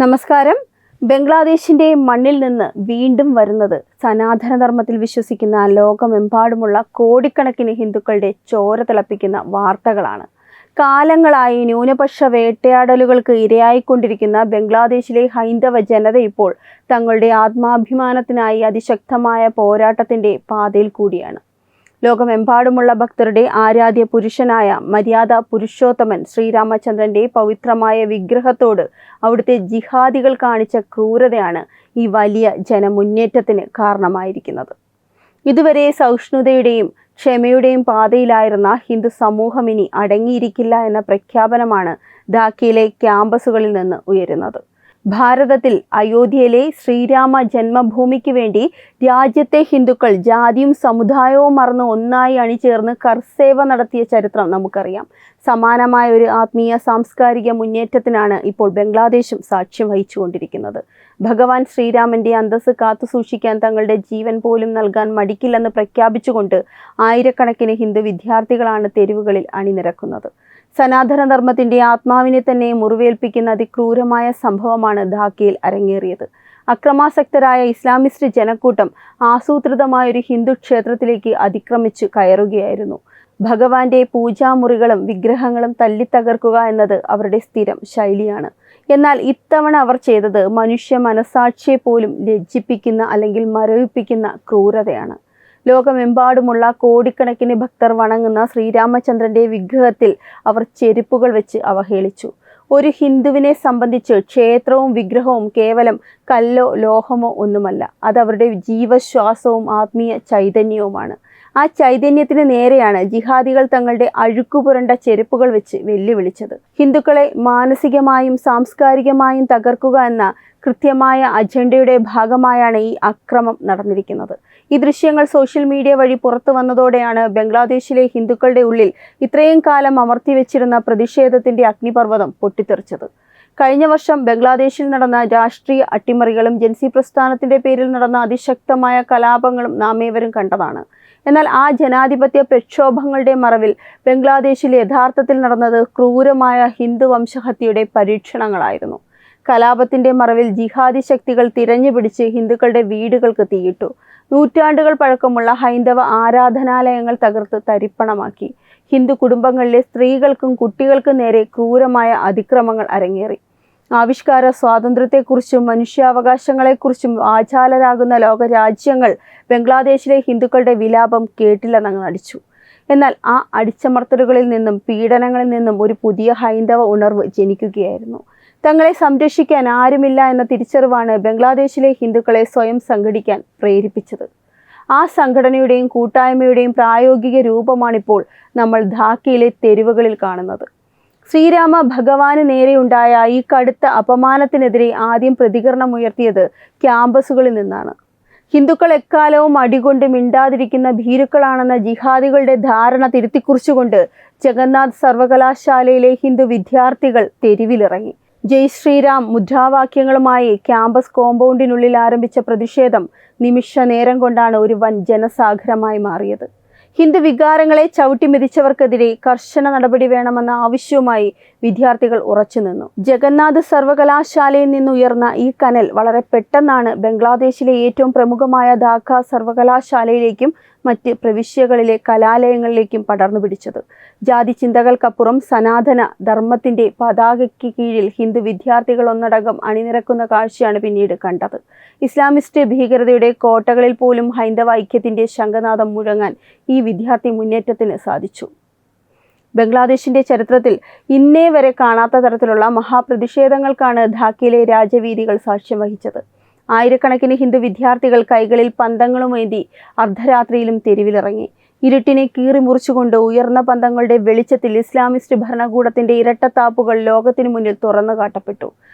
നമസ്കാരം. ബംഗ്ലാദേശിന്റെ മണ്ണിൽ നിന്ന് വീണ്ടും വരുന്നത് സനാതനധർമ്മത്തിൽ വിശ്വസിക്കുന്ന ലോകമെമ്പാടുമുള്ള കോടിക്കണക്കിന് ഹിന്ദുക്കളുടെ ചോര തിളപ്പിക്കുന്ന വാർത്തകളാണ്. കാലങ്ങളായി ന്യൂനപക്ഷ വേട്ടയാടലുകൾക്ക് ഇരയായിക്കൊണ്ടിരിക്കുന്ന ബംഗ്ലാദേശിലെ ഹൈന്ദവ ജനത ഇപ്പോൾ തങ്ങളുടെ ആത്മാഭിമാനത്തിനായി അതിശക്തമായ പോരാട്ടത്തിന്റെ പാതയിൽ കൂടിയാണ്. ലോകമെമ്പാടുമുള്ള ഭക്തരുടെ ആരാധ്യ പുരുഷനായ മര്യാദ പുരുഷോത്തമൻ ശ്രീരാമചന്ദ്രന്റെ പവിത്രമായ വിഗ്രഹത്തോട് അവിടുത്തെ ജിഹാദികൾ കാണിച്ച ക്രൂരതയാണ് ഈ വലിയ ജനമുന്നേറ്റത്തിന് കാരണമായിരിക്കുന്നത്. ഇതുവരെ സഹിഷ്ണുതയുടെയും ക്ഷമയുടെയും പാതയിലായിരുന്ന ഹിന്ദു സമൂഹം ഇനി അടങ്ങിയിരിക്കില്ല എന്ന പ്രഖ്യാപനമാണ് ധാക്കയിലെ ക്യാമ്പസുകളിൽ നിന്ന് ഉയരുന്നത്. ഭാരതത്തിൽ അയോധ്യയിലെ ശ്രീരാമ ജന്മഭൂമിക്ക് വേണ്ടി രാജ്യത്തെ ഹിന്ദുക്കൾ ജാതിയും സമുദായവും മറന്ന് ഒന്നായി അണിചേർന്ന് കർസേവ നടത്തിയ ചരിത്രം നമുക്കറിയാം. സമാനമായ ഒരു ആത്മീയ സാംസ്കാരിക മുന്നേറ്റത്തിനാണ് ഇപ്പോൾ ബംഗ്ലാദേശും സാക്ഷ്യം വഹിച്ചുകൊണ്ടിരിക്കുന്നത്. ഭഗവാൻ ശ്രീരാമന്റെ അന്തസ്സ് കാത്തുസൂക്ഷിക്കാൻ തങ്ങളുടെ ജീവൻ പോലും നൽകാൻ മടിക്കില്ലെന്ന് പ്രഖ്യാപിച്ചുകൊണ്ട് ആയിരക്കണക്കിന് ഹിന്ദു വിദ്യാർത്ഥികളാണ് തെരുവുകളിൽ അണിനിരക്കുന്നത്. സനാതനധർമ്മത്തിന്റെ ആത്മാവിനെ തന്നെ മുറിവേൽപ്പിക്കുന്ന അതിക്രൂരമായ സംഭവമാണ് ധാക്കയിൽ അരങ്ങേറിയത്. അക്രമാസക്തരായ ഇസ്ലാമിസ്റ്റ് ജനക്കൂട്ടം ആസൂത്രിതമായ ഒരു ഹിന്ദു ക്ഷേത്രത്തിലേക്ക് അതിക്രമിച്ചു കയറുകയായിരുന്നു. ഭഗവാന്റെ പൂജാമുറികളും വിഗ്രഹങ്ങളും തല്ലിത്തകർക്കുക എന്നത് അവരുടെ സ്ഥിരം ശൈലിയാണ്. എന്നാൽ ഇത്തവണ അവർ ചെയ്തത് മനുഷ്യ മനസാക്ഷിയെ പോലും ലജ്ജിപ്പിക്കുന്ന അല്ലെങ്കിൽ മരവിപ്പിക്കുന്ന ക്രൂരതയാണ്. ലോകമെമ്പാടുമുള്ള കോടിക്കണക്കിന് ഭക്തർ വണങ്ങുന്ന ശ്രീരാമചന്ദ്രന്റെ വിഗ്രഹത്തിൽ അവർ ചെരുപ്പുകൾ വെച്ച് അവഹേളിച്ചു. ഒരു ഹിന്ദുവിനെ സംബന്ധിച്ച് ക്ഷേത്രവും വിഗ്രഹവും കേവലം കല്ലോ ലോഹമോ ഒന്നുമല്ല, അത് അവരുടെ ജീവശ്വാസവും ആത്മീയ ചൈതന്യവുമാണ്. ആ ചൈതന്യത്തിന് നേരെയാണ് ജിഹാദികൾ തങ്ങളുടെ അഴുക്കുപുരണ്ട ചെരുപ്പുകൾ വെച്ച് വെല്ലുവിളിച്ചത്. ഹിന്ദുക്കളെ മാനസികമായും സാംസ്കാരികമായും തകർക്കുക എന്ന കൃത്യമായ അജണ്ടയുടെ ഭാഗമായാണ് ഈ അക്രമം നടന്നിരിക്കുന്നത്. ഈ ദൃശ്യങ്ങൾ സോഷ്യൽ മീഡിയ വഴി പുറത്തു വന്നതോടെയാണ് ബംഗ്ലാദേശിലെ ഹിന്ദുക്കളുടെ ഉള്ളിൽ ഇത്രയും കാലം അമർത്തിവെച്ചിരുന്ന പ്രതിഷേധത്തിന്റെ അഗ്നിപർവ്വതം പൊട്ടിത്തെറിച്ചത്. കഴിഞ്ഞ വർഷം ബംഗ്ലാദേശിൽ നടന്ന രാഷ്ട്രീയ അട്ടിമറികളും ജൻസി പ്രസ്ഥാനത്തിന്റെ പേരിൽ നടന്ന അതിശക്തമായ കലാപങ്ങളും നാം ഏവരും കണ്ടതാണ്. എന്നാൽ ആ ജനാധിപത്യ പ്രക്ഷോഭങ്ങളുടെ മറവിൽ ബംഗ്ലാദേശിൽ യഥാർത്ഥത്തിൽ നടന്നത് ക്രൂരമായ ഹിന്ദു വംശഹത്യയുടെ പരീക്ഷണങ്ങളായിരുന്നു. കലാപത്തിന്റെ മറവിൽ ജിഹാദി ശക്തികൾ തിരഞ്ഞുപിടിച്ച് ഹിന്ദുക്കളുടെ വീടുകൾക്ക് തീയിട്ടു. നൂറ്റാണ്ടുകൾ പഴക്കമുള്ള ഹൈന്ദവ ആരാധനാലയങ്ങൾ തകർത്ത് തരിപ്പണമാക്കി. ഹിന്ദു കുടുംബങ്ങളിലെ സ്ത്രീകൾക്കും കുട്ടികൾക്കും നേരെ ക്രൂരമായ അതിക്രമങ്ങൾ അരങ്ങേറി. ആവിഷ്കാര സ്വാതന്ത്ര്യത്തെക്കുറിച്ചും മനുഷ്യാവകാശങ്ങളെക്കുറിച്ചും വാചാലരാകുന്ന ലോകരാജ്യങ്ങൾ ബംഗ്ലാദേശിലെ ഹിന്ദുക്കളുടെ വിലാപം കേട്ടില്ലെന്നങ്ങ് നടിച്ചു. എന്നാൽ ആ അടിച്ചമർത്തലുകളിൽ നിന്നും പീഡനങ്ങളിൽ നിന്നും ഒരു പുതിയ ഹൈന്ദവ ഉണർവ് ജനിക്കുകയായിരുന്നു. തങ്ങളെ സംരക്ഷിക്കാൻ ആരുമില്ല എന്ന തിരിച്ചറിവാണ് ബംഗ്ലാദേശിലെ ഹിന്ദുക്കളെ സ്വയം സംഘടിക്കാൻ പ്രേരിപ്പിച്ചത്. ആ സംഘടനയുടെയും കൂട്ടായ്മയുടെയും പ്രായോഗിക രൂപമാണിപ്പോൾ നമ്മൾ ധാക്കയിലെ തെരുവുകളിൽ കാണുന്നത്. ശ്രീരാമ ഭഗവാന് നേരെയുണ്ടായ ഈ കടുത്ത അപമാനത്തിനെതിരെ ആദ്യം പ്രതികരണമുയർത്തിയത് ക്യാമ്പസുകളിൽ നിന്നാണ്. ഹിന്ദുക്കൾ എക്കാലവും അടികൊണ്ട് മിണ്ടാതിരിക്കുന്ന ഭീരുക്കളാണെന്ന ജിഹാദികളുടെ ധാരണ തിരുത്തിക്കുറിച്ചുകൊണ്ട് ജഗന്നാഥ് സർവകലാശാലയിലെ ഹിന്ദു വിദ്യാർത്ഥികൾ തെരുവിലിറങ്ങി. ജയ് ശ്രീരാം മുദ്രാവാക്യങ്ങളുമായി ക്യാമ്പസ് കോമ്പൗണ്ടിനുള്ളിൽ ആരംഭിച്ച പ്രതിഷേധം നിമിഷ നേരം കൊണ്ടാണ് ഒരു വൻ ജനസാഗരമായി മാറിയത്. ഹിന്ദു വികാരങ്ങളെ ചവിട്ടിമെതിച്ചവർക്കെതിരെ കർശന നടപടി വേണമെന്ന ആവശ്യവുമായി വിദ്യാർത്ഥികൾ ഉറച്ചുനിന്നു. ജഗന്നാഥ് സർവകലാശാലയിൽ നിന്നുയർന്ന ഈ കനൽ വളരെ പെട്ടെന്നാണ് ബംഗ്ലാദേശിലെ ഏറ്റവും പ്രമുഖമായ ധാക്ക സർവകലാശാലയിലേക്കും മറ്റ് പ്രവിശ്യകളിലെ കലാലയങ്ങളിലേക്കും പടർന്നു പിടിച്ചത്. ജാതി ചിന്തകൾക്കപ്പുറം സനാതന ധർമ്മത്തിന്റെ പതാകയ്ക്ക് കീഴിൽ ഹിന്ദു വിദ്യാർത്ഥികൾ ഒന്നടങ്കം അണിനിരക്കുന്ന കാഴ്ചയാണ് പിന്നീട് കണ്ടത്. ഇസ്ലാമിസ്റ്റ് ഭീകരതയുടെ കോട്ടകളിൽ പോലും ഹൈന്ദവ ഐക്യത്തിന്റെ ശംഖനാദം മുഴങ്ങാൻ ഈ വിദ്യാർത്ഥി മുന്നേറ്റത്തിന് സാധിച്ചു. ബംഗ്ലാദേശിന്റെ ചരിത്രത്തിൽ ഇന്നേ വരെ കാണാത്ത തരത്തിലുള്ള മഹാപ്രതിഷേധങ്ങൾക്കാണ് ധാക്കയിലെ രാജവീതികൾ സാക്ഷ്യം വഹിച്ചത്. ആയിരക്കണക്കിന് ഹിന്ദു വിദ്യാർത്ഥികൾ കൈകളിൽ പന്തങ്ങളുമേന്തി അർദ്ധരാത്രിയിലും തെരുവിലിറങ്ങി. ഇരുട്ടിനെ കീറി മുറിച്ചുകൊണ്ട് ഉയർന്ന പന്തങ്ങളുടെ വെളിച്ചത്തിൽ ഇസ്ലാമിസ്റ്റ് ഭരണകൂടത്തിന്റെ ഇരട്ടത്താപ്പുകൾ ലോകത്തിനു മുന്നിൽ തുറന്നു കാട്ടപ്പെട്ടു.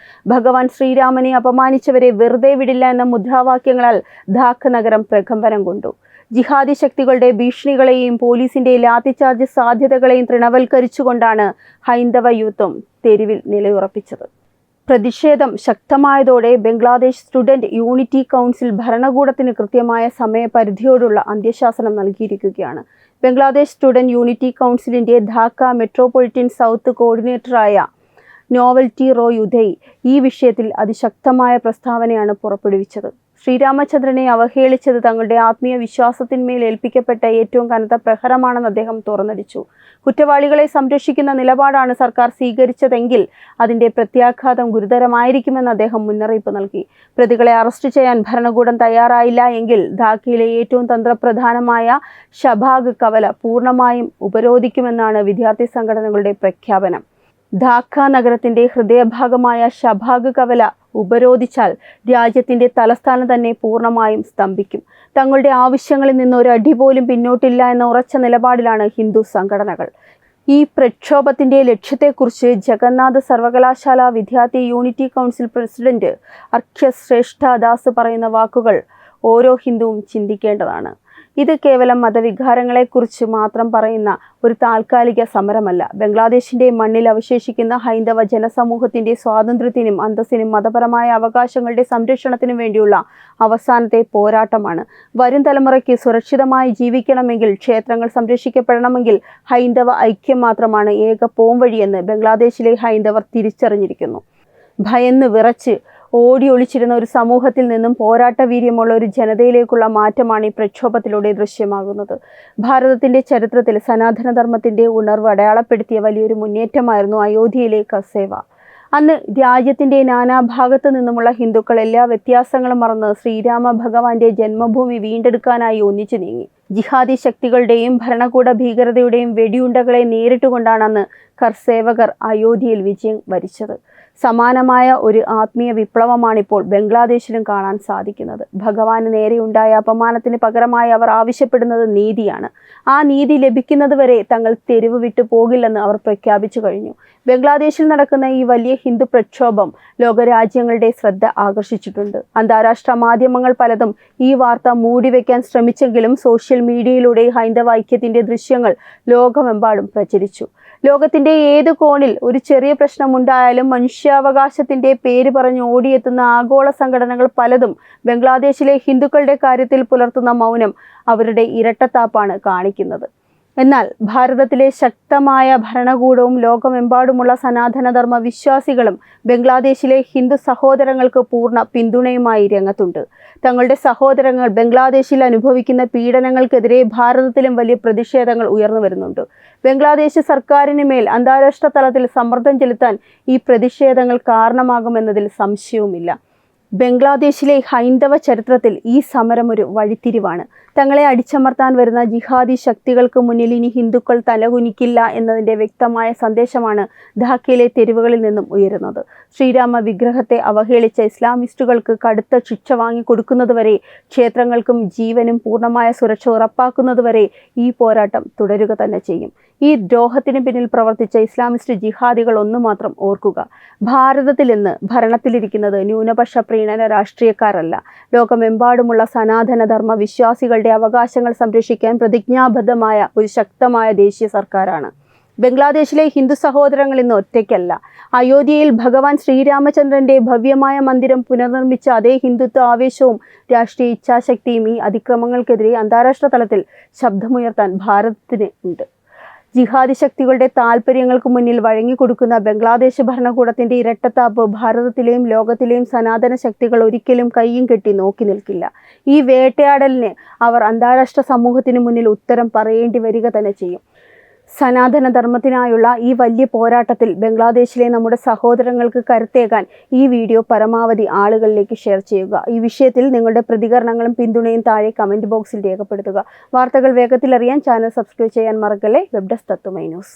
ഭഗവാൻ ശ്രീരാമനെ അപമാനിച്ചവരെ വെറുതെ വിടില്ല എന്ന മുദ്രാവാക്യങ്ങളാൽ ധാക്ക നഗരം പ്രകമ്പനം കൊണ്ടു. ജിഹാദി ശക്തികളുടെ ഭീഷണികളെയും പോലീസിന്റെ ലാത്തിചാർജ് സാധ്യതകളെയും തൃണവൽക്കരിച്ചുകൊണ്ടാണ് ഹൈന്ദവ യൂത്തും തെരുവിൽ നിലയുറപ്പിച്ചത്. പ്രതിഷേധം ശക്തമായതോടെ ബംഗ്ലാദേശ് സ്റ്റുഡന്റ് യൂണിറ്റി കൗൺസിൽ ഭരണകൂടത്തിന് കൃത്യമായ സമയപരിധിയോടുള്ള അന്ത്യശാസനം നൽകിയിരിക്കുകയാണ്. ബംഗ്ലാദേശ് സ്റ്റുഡന്റ് യൂണിറ്റി കൗൺസിലിന്റെ ധാക്ക മെട്രോപൊളിറ്റൻ സൗത്ത് കോർഡിനേറ്ററായ നോവൽറ്റി റോയ് ഉദയ് ഈ വിഷയത്തിൽ അതിശക്തമായ പ്രസ്താവനയാണ് പുറപ്പെടുവിച്ചത്. ശ്രീരാമചന്ദ്രനെ അവഹേളിച്ചത് തങ്ങളുടെ ആത്മീയ വിശ്വാസത്തിന്മേൽ ഏൽപ്പിക്കപ്പെട്ട ഏറ്റവും കനത്ത പ്രഹരമാണെന്ന് അദ്ദേഹം തുറന്നടിച്ചു. കുറ്റവാളികളെ സംരക്ഷിക്കുന്ന നിലപാടാണ് സർക്കാർ സ്വീകരിച്ചതെങ്കിൽ അതിന്റെ പ്രത്യാഘാതം ഗുരുതരമായിരിക്കുമെന്ന് അദ്ദേഹം മുന്നറിയിപ്പ് നൽകി. പ്രതികളെ അറസ്റ്റ് ചെയ്യാൻ ഭരണകൂടം തയ്യാറായില്ല എങ്കിൽ ധാക്കയിലെ ഏറ്റവും തന്ത്രപ്രധാനമായ ഷബാഗ് കവല പൂർണ്ണമായും ഉപരോധിക്കുമെന്നാണ് വിദ്യാർത്ഥി സംഘടനകളുടെ പ്രഖ്യാപനം. ധാക്ക നഗരത്തിന്റെ ഹൃദയഭാഗമായ ഷബാഗ് കവല ഉപരോധിച്ചാൽ രാജ്യത്തിന്റെ തലസ്ഥാനം തന്നെ പൂർണ്ണമായും സ്തംഭിക്കും. തങ്ങളുടെ ആവശ്യങ്ങളിൽ നിന്ന് ഒരു അടി പോലും പിന്നോട്ടില്ല എന്ന ഉറച്ച നിലപാടിലാണ് ഹിന്ദു സംഘടനകൾ. ഈ പ്രക്ഷോഭത്തിന്റെ ലക്ഷ്യത്തെക്കുറിച്ച് ജഗന്നാഥ് സർവകലാശാല വിദ്യാർത്ഥി യൂണിറ്റി കൗൺസിൽ പ്രസിഡന്റ് അർഘ്യശ്രേഷ്ഠ ദാസ് പറയുന്ന വാക്കുകൾ ഓരോ ഹിന്ദുവും ചിന്തിക്കേണ്ടതാണ്. ഇത് കേവലം മതവികാരങ്ങളെക്കുറിച്ച് മാത്രം പറയുന്ന ഒരു താൽക്കാലിക സമരമല്ല. ബംഗ്ലാദേശിന്റെ മണ്ണിൽ അവശേഷിക്കുന്ന ഹൈന്ദവ ജനസമൂഹത്തിന്റെ സ്വാതന്ത്ര്യത്തിനും അന്തസ്സിനും മതപരമായ അവകാശങ്ങളുടെ സംരക്ഷണത്തിനും വേണ്ടിയുള്ള അവസാനത്തെ പോരാട്ടമാണ്. വരും തലമുറയ്ക്ക് സുരക്ഷിതമായി ജീവിക്കണമെങ്കിൽ, ക്ഷേത്രങ്ങൾ സംരക്ഷിക്കപ്പെടണമെങ്കിൽ ഹൈന്ദവ ഐക്യം മാത്രമാണ് ഏക പോംവഴിയെന്ന് ബംഗ്ലാദേശിലെ ഹൈന്ദവർ തിരിച്ചറിഞ്ഞിരിക്കുന്നു. ഭയന്ന് വിറച്ച് ഓടി ഒളിച്ചിരുന്ന ഒരു സമൂഹത്തിൽ നിന്നും പോരാട്ട വീര്യമുള്ള ഒരു ജനതയിലേക്കുള്ള മാറ്റമാണ് ഈ പ്രക്ഷോഭത്തിലൂടെ ദൃശ്യമാകുന്നത്. ഭാരതത്തിന്റെ ചരിത്രത്തിൽ സനാതനധർമ്മത്തിന്റെ ഉണർവ് അടയാളപ്പെടുത്തിയ വലിയൊരു മുന്നേറ്റമായിരുന്നു അയോധ്യയിലെ കസേവ. അന്ന് രാജ്യത്തിന്റെ നാനാഭാഗത്തു നിന്നുമുള്ള ഹിന്ദുക്കൾ എല്ലാ വ്യത്യാസങ്ങളും മറന്ന് ശ്രീരാമ ഭഗവാന്റെ ജന്മഭൂമി വീണ്ടെടുക്കാനായി ഒന്നിച്ചു നീങ്ങി. ജിഹാദി ശക്തികളുടെയും ഭരണകൂട ഭീകരതയുടെയും വെടിയുണ്ടകളെ നേരിട്ടുകൊണ്ടാണ് അന്ന് കർസേവകർ അയോധ്യയിൽ വിജയം വരിച്ചത്. സമാനമായ ഒരു ആത്മീയ വിപ്ലവമാണിപ്പോൾ ബംഗ്ലാദേശിലും കാണാൻ സാധിക്കുന്നത്. ഭഗവാന് നേരെയുണ്ടായ അപമാനത്തിന് പകരമായി അവർ ആവശ്യപ്പെടുന്നത് നീതിയാണ്. ആ നീതി ലഭിക്കുന്നതുവരെ തങ്ങൾ തെരുവ് വിട്ടു പോകില്ലെന്ന് അവർ പ്രഖ്യാപിച്ചു കഴിഞ്ഞു. ബംഗ്ലാദേശിൽ നടക്കുന്ന ഈ വലിയ ഹിന്ദു പ്രക്ഷോഭം ലോകരാജ്യങ്ങളുടെ ശ്രദ്ധ ആകർഷിച്ചിട്ടുണ്ട്. അന്താരാഷ്ട്ര മാധ്യമങ്ങൾ പലതും ഈ വാർത്ത മൂടിവെക്കാൻ ശ്രമിച്ചെങ്കിലും സോഷ്യൽ മീഡിയയിലൂടെ ഹൈന്ദവ ഐക്യത്തിന്റെ ദൃശ്യങ്ങൾ ലോകമെമ്പാടും പ്രചരിച്ചു. ലോകത്തിന്റെ ഏത് കോണിൽ ഒരു ചെറിയ പ്രശ്നമുണ്ടായാലും മനുഷ്യാവകാശത്തിന്റെ പേര് പറഞ്ഞ് ഓടിയെത്തുന്ന ആഗോള സംഘടനകൾ പലതും ബംഗ്ലാദേശിലെ ഹിന്ദുക്കളുടെ കാര്യത്തിൽ പുലർത്തുന്ന മൗനം അവരുടെ ഇരട്ടത്താപ്പാണ് കാണിക്കുന്നത്. എന്നാൽ ഭാരതത്തിലെ ശക്തമായ ഭരണകൂടവും ലോകമെമ്പാടുമുള്ള സനാതനധർമ്മ വിശ്വാസികളും ബംഗ്ലാദേശിലെ ഹിന്ദു സഹോദരങ്ങൾക്ക് പൂർണ്ണ പിന്തുണയുമായി രംഗത്തുണ്ട്. തങ്ങളുടെ സഹോദരങ്ങൾ ബംഗ്ലാദേശിൽ അനുഭവിക്കുന്ന പീഡനങ്ങൾക്കെതിരെ ഭാരതത്തിലും വലിയ പ്രതിഷേധങ്ങൾ ഉയർന്നു വരുന്നുണ്ട്. ബംഗ്ലാദേശ് സർക്കാരിന് മേൽ അന്താരാഷ്ട്ര തലത്തിൽ സമ്മർദ്ദം ചെലുത്താൻ ഈ പ്രതിഷേധങ്ങൾ കാരണമാകുമെന്നതിൽ സംശയവുമില്ല. ബംഗ്ലാദേശിലെ ഹൈന്ദവ ചരിത്രത്തിൽ ഈ സമരം ഒരു വഴിത്തിരിവാണ്. തങ്ങളെ അടിച്ചമർത്താൻ വരുന്ന ജിഹാദി ശക്തികൾക്ക് മുന്നിൽ ഇനി ഹിന്ദുക്കൾ തലകുനിക്കില്ല എന്നതിൻ്റെ വ്യക്തമായ സന്ദേശമാണ് ധാക്കയിലെ തെരുവുകളിൽ നിന്നും ഉയരുന്നത്. ശ്രീരാമ വിഗ്രഹത്തെ അവഹേളിച്ച ഇസ്ലാമിസ്റ്റുകൾക്ക് കടുത്ത ശിക്ഷ വാങ്ങിക്കൊടുക്കുന്നതുവരെ, ക്ഷേത്രങ്ങൾക്കും ജീവനും പൂർണ്ണമായ സുരക്ഷ ഉറപ്പാക്കുന്നതുവരെ ഈ പോരാട്ടം തുടരുക തന്നെ ചെയ്യും. ഈ ദ്രോഹത്തിന് പിന്നിൽ പ്രവർത്തിച്ച ഇസ്ലാമിസ്റ്റ് ജിഹാദികൾ ഒന്നു മാത്രം ഓർക്കുക: ഭാരതത്തിൽ ഇന്ന് ഭരണത്തിലിരിക്കുന്നത് ന്യൂനപക്ഷ പ്രീണന രാഷ്ട്രീയക്കാരല്ല, ലോകമെമ്പാടുമുള്ള സനാതനധർമ്മ വിശ്വാസികളുടെ അവകാശങ്ങൾ സംരക്ഷിക്കാൻ പ്രതിജ്ഞാബദ്ധമായ ഒരു ശക്തമായ ദേശീയ സർക്കാരാണ്. ബംഗ്ലാദേശിലെ ഹിന്ദു സഹോദരങ്ങൾ ഇന്ന് ഒറ്റയ്ക്കല്ല. അയോധ്യയിൽ ഭഗവാൻ ശ്രീരാമചന്ദ്രന്റെ ഭവ്യമായ മന്ദിരം പുനർനിർമ്മിച്ച അതേ ഹിന്ദുത്വ ആവേശവും രാഷ്ട്രീയ ഇച്ഛാശക്തിയും ഈ അതിക്രമങ്ങൾക്കെതിരെ അന്താരാഷ്ട്ര തലത്തിൽ ശബ്ദമുയർത്താൻ ഭാരതത്തിന് ഉണ്ട്. ജിഹാദി ശക്തികളുടെ താൽപ്പര്യങ്ങൾക്ക് മുന്നിൽ വഴങ്ങിക്കൊടുക്കുന്ന ബംഗ്ലാദേശ് ഭരണകൂടത്തിന്റെ ഇരട്ടത്താപ്പ് ഭാരതത്തിലെയും ലോകത്തിലെയും സനാതന ശക്തികൾ ഒരിക്കലും കയ്യും കെട്ടി നോക്കി നിൽക്കില്ല. ഈ വേട്ടയാടലിന് അവർ അന്താരാഷ്ട്ര സമൂഹത്തിന് മുന്നിൽ ഉത്തരം പറയേണ്ടി വരിക തന്നെ ചെയ്യും. സനാതനധർമ്മത്തിനായുള്ള ഈ വലിയ പോരാട്ടത്തിൽ ബംഗ്ലാദേശിലെ നമ്മുടെ സഹോദരങ്ങൾക്ക് കരുത്തേകാൻ ഈ വീഡിയോ പരമാവധി ആളുകളിലേക്ക് ഷെയർ ചെയ്യുക. ഈ വിഷയത്തിൽ നിങ്ങളുടെ പ്രതികരണങ്ങളും പിന്തുണയും താഴെ കമൻറ്റ് ബോക്സിൽ രേഖപ്പെടുത്തുക. വാർത്തകൾ വേഗത്തിൽ അറിയാൻ ചാനൽ സബ്സ്ക്രൈബ് ചെയ്യാൻ മറക്കല്ലേ. വെബ് ഡെസ്ക് തത്തുമൈ ന്യൂസ്.